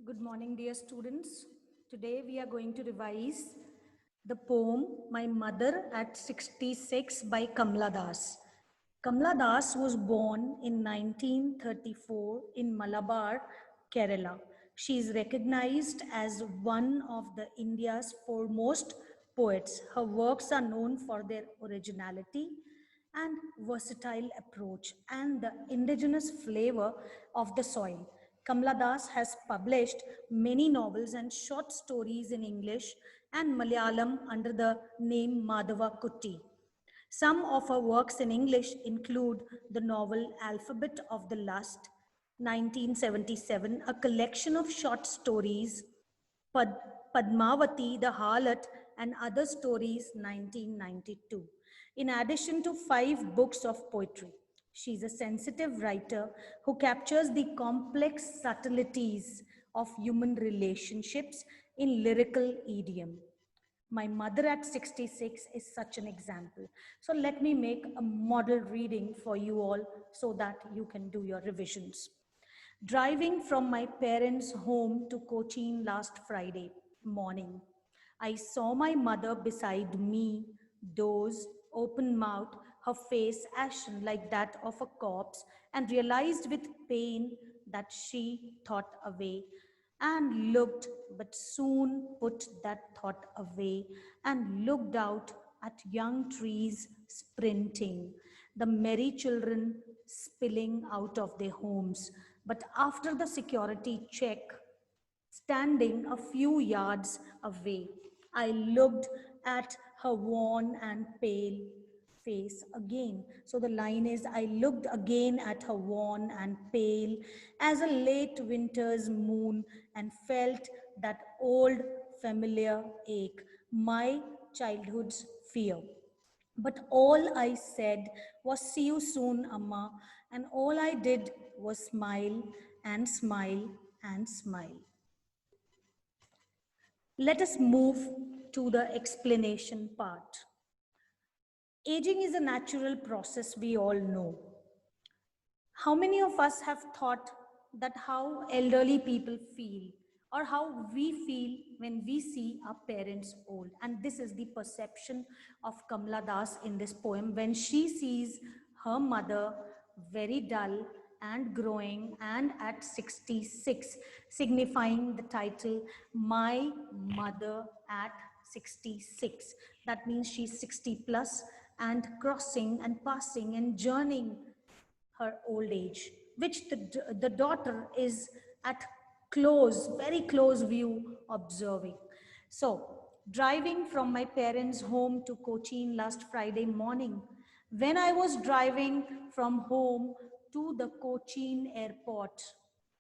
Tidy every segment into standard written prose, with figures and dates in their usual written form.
Good morning, dear students. Today we are going to revise the poem My Mother at 66 by Kamla Das. Kamla Das was born in 1934 in Malabar, Kerala. She is recognized as one of the India's foremost poets. Her works are known for their originality and versatile approach and the indigenous flavor of the soil. Kamla Das has published many novels and short stories in English and Malayalam under the name Madhava Kutti. Some of her works in English include the novel Alphabet of the Lust, 1977, a collection of short stories, Padmavati, the Harlot, and Other Stories, 1992. In addition to 5 books of poetry, she is a sensitive writer who captures the complex subtleties of human relationships in lyrical idiom. My Mother at 66 is such an example. So let me make a model reading for you all so that you can do your revisions. Driving from my parents' home to Cochin last Friday morning, I saw my mother beside me, dozed, open mouthed, her face ashen like that of a corpse, and realized with pain that she thought away and looked, but soon put that thought away and looked out at young trees sprinting, the merry children spilling out of their homes. But after the security check, standing a few yards away, I looked at her worn and pale face again. So the line is, I looked again at her worn and pale as a late winter's moon and felt that old familiar ache, my childhood's fear. But all I said was, see you soon, Amma. And all I did was smile and smile and smile. Let us move to the explanation part. Aging is a natural process, we all know. How many of us have thought that how elderly people feel or how we feel when we see our parents old? And this is the perception of Kamla Das in this poem when she sees her mother very dull and growing and at 66, signifying the title My Mother at 66. That means she's 60 plus and crossing and passing and journeying her old age, which the daughter is at close, very close view observing. So, driving from my parents' home to Cochin last Friday morning, when I was driving from home to the Cochin airport,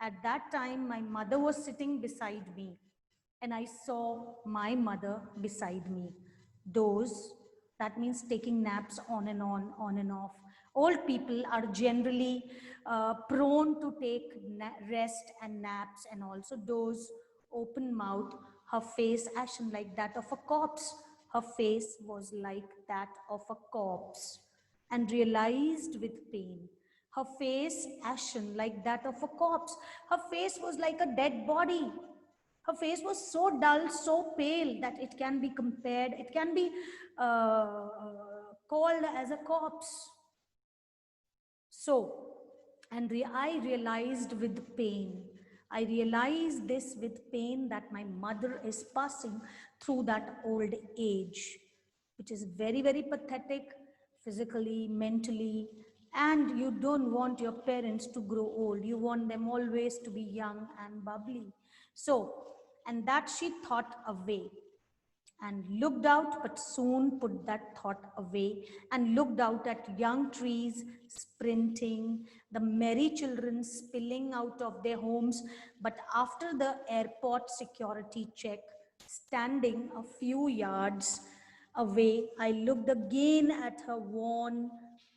at that time my mother was sitting beside me and I saw my mother beside me. Doze, that means taking naps on and off. Old people are generally prone to take rest and naps and also doze, open mouth, her face ashen like that of a corpse. Her face was like that of a corpse and realized with pain. Her face ashen like that of a corpse. Her face was like a dead body. Her face was so dull, so pale that it can be compared, it can be called as a corpse. So, I realized with pain. I realized this with pain that my mother is passing through that old age, which is very, very pathetic physically, mentally, and you don't want your parents to grow old. You want them always to be young and bubbly. So, and that she thought away and looked out, but soon put that thought away and looked out at young trees sprinting, the merry children spilling out of their homes. But after the airport security check, standing a few yards away, I looked again at her worn,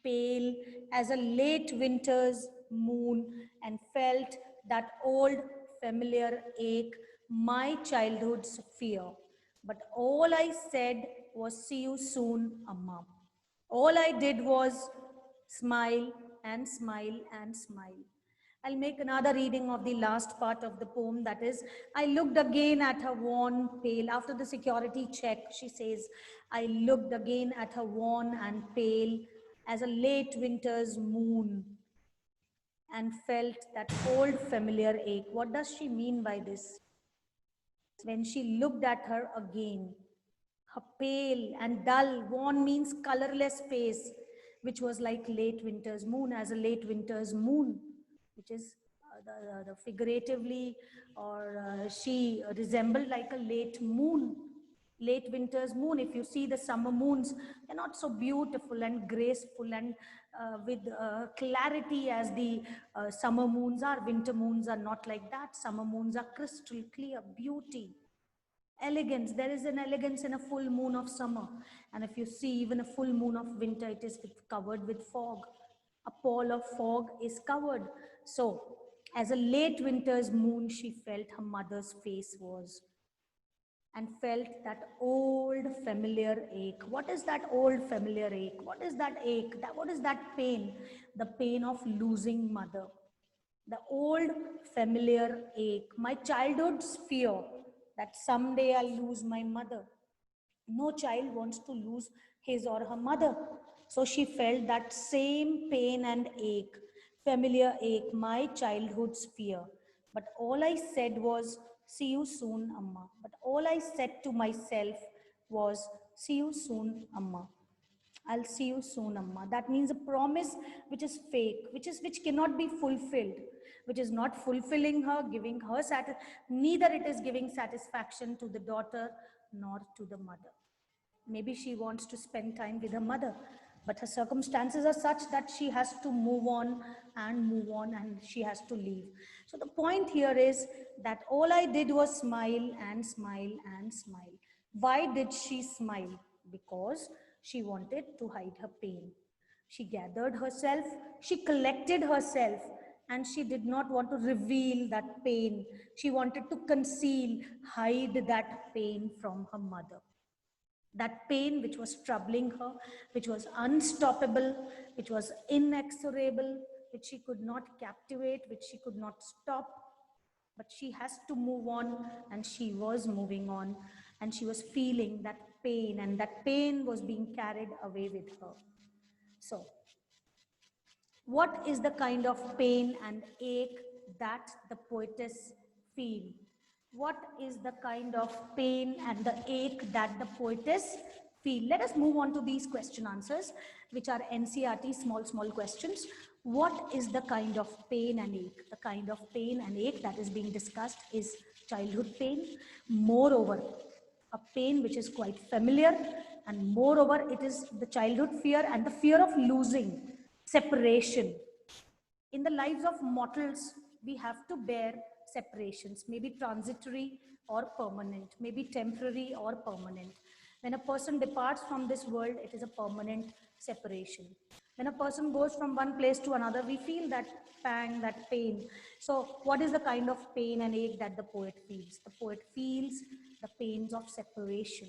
pale as a late winter's moon and felt that old familiar ache, my childhood's fear. But all I said was, see you soon, Amma. All I did was smile and smile and smile. I'll make another reading of the last part of the poem, that is, I looked again at her worn, pale. After the security check, she says, I looked again at her worn and pale as a late winter's moon and felt that old familiar ache. What does she mean by this? When she looked at her again, her pale and dull, worn means colorless face, which was like late winter's moon, as a late winter's moon, which is the figuratively, or she resembled like a late moon, late winter's moon. If you see the summer moons, they're not so beautiful and graceful and with clarity as the summer moons are. Winter moons are not like that. Summer moons are crystal clear, beauty, elegance. There is an elegance in a full moon of summer, and if you see even a full moon of winter, it is covered with fog. A pall of fog is covered. So as a late winter's moon, she felt her mother's face was, and felt that old familiar ache. What is that old familiar ache? What is that ache? What is that pain? The pain of losing mother. The old familiar ache, my childhood's fear that someday I'll lose my mother. No child wants to lose his or her mother. So she felt that same pain and ache, familiar ache, my childhood's fear. But all I said was, see you soon, Amma. But all I said to myself was, see you soon, Amma. I'll see you soon, Amma. That means a promise which is fake, which cannot be fulfilled, which is not fulfilling her, giving her neither it is giving satisfaction to the daughter nor to the mother. Maybe she wants to spend time with her mother, but her circumstances are such that she has to move on and she has to leave. So the point here is that all I did was smile and smile and smile. Why did she smile? Because she wanted to hide her pain. She gathered herself, she collected herself, and she did not want to reveal that pain. She wanted to conceal, hide that pain from her mother. That pain which was troubling her, which was unstoppable, which was inexorable, which she could not captivate, which she could not stop. But she has to move on, and she was moving on, and she was feeling that pain, and that pain was being carried away with her. So, what is the kind of pain and ache that the poetess feel? What is the kind of pain and the ache that the poetess feel? Let us move on to these question answers, which are NCERT small questions. What is the kind of pain and ache? The kind of pain and ache that is being discussed is childhood pain. Moreover, a pain which is quite familiar, and moreover, it is the childhood fear and the fear of losing, separation. In the lives of mortals, we have to bear separations, maybe transitory or permanent, maybe temporary or permanent. When a person departs from this world, it is a permanent separation. When a person goes from one place to another, we feel that pang, that pain. So what is the kind of pain and ache that the poet feels? The poet feels the pains of separation,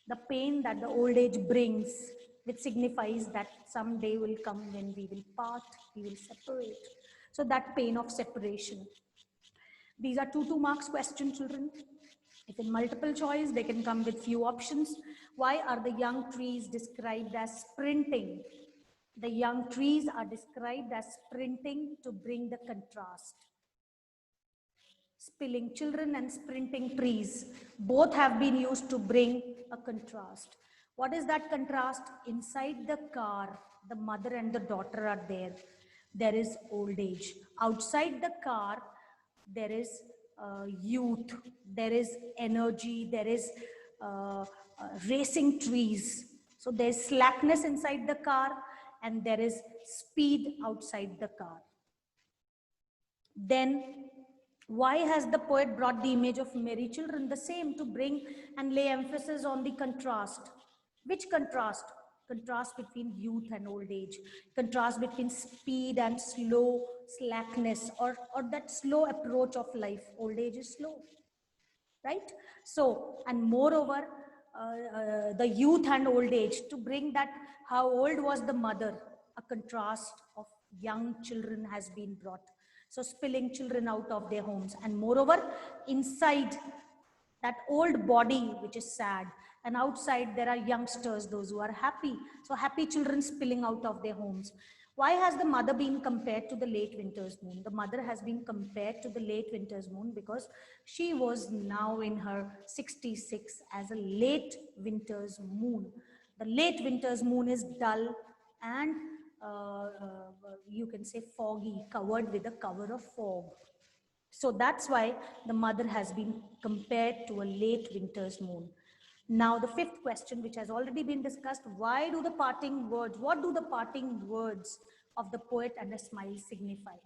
the pain that the old age brings, which signifies that someday will come when we will part, we will separate. So that pain of separation. These are 2 marks question, children. If in multiple choice, they can come with few options. Why are the young trees described as sprinting? The young trees are described as sprinting to bring the contrast. Spilling children and sprinting trees, both have been used to bring a contrast. What is that contrast? Inside the car, the mother and the daughter are there. There is old age. Outside the car, there is youth, there is energy, there is racing trees. So there's slackness inside the car and there is speed outside the car. Then why has the poet brought the image of merry children? The same, to bring and lay emphasis on the contrast. Which contrast? Contrast between youth and old age. Contrast between speed and slow slackness, or that slow approach of life. Old age is slow, right? So, and moreover, the youth and old age, to bring that how old was the mother. A contrast of young children has been brought. So spilling children out of their homes, and moreover, inside that old body which is sad, and outside there are youngsters, those who are happy. So happy children spilling out of their homes. Why has the mother been compared to the late winter's moon? The mother has been compared to the late winter's moon because she was now in her 66 as a late winter's moon. The late winter's moon is dull and you can say foggy, covered with a cover of fog. So that's why the mother has been compared to a late winter's moon. Now, the fifth question, which has already been discussed, why do the parting words, what do the parting words of the poet and a smile signify?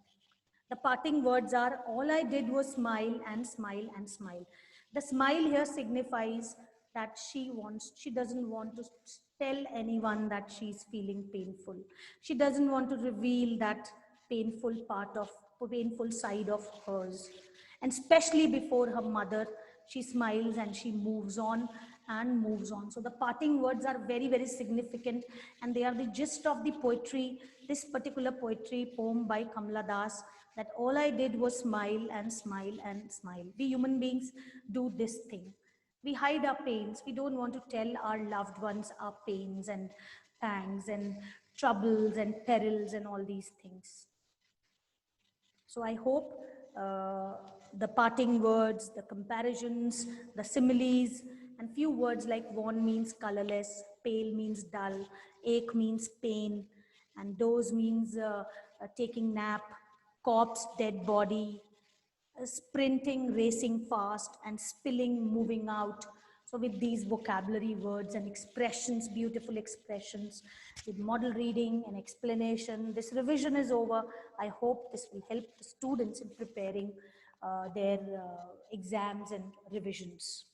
The parting words are, all I did was smile and smile and smile. The smile here signifies that she doesn't want to tell anyone that she's feeling painful. She doesn't want to reveal that painful part of, painful side of hers. And especially before her mother, she smiles and she moves on and moves on. So the parting words are very, very significant, and they are the gist of the poetry, this particular poetry poem by Kamala Das, that all I did was smile and smile and smile. We human beings do this thing. We hide our pains. We don't want to tell our loved ones our pains and pangs and troubles and perils and all these things. So I hope the parting words, the comparisons, the similes, and few words like wan means colorless, pale means dull, ache means pain, and doze means taking nap, corpse, dead body, sprinting, racing fast, and spilling, moving out. So with these vocabulary words and expressions, beautiful expressions, with model reading and explanation, this revision is over. I hope this will help the students in preparing their exams and revisions.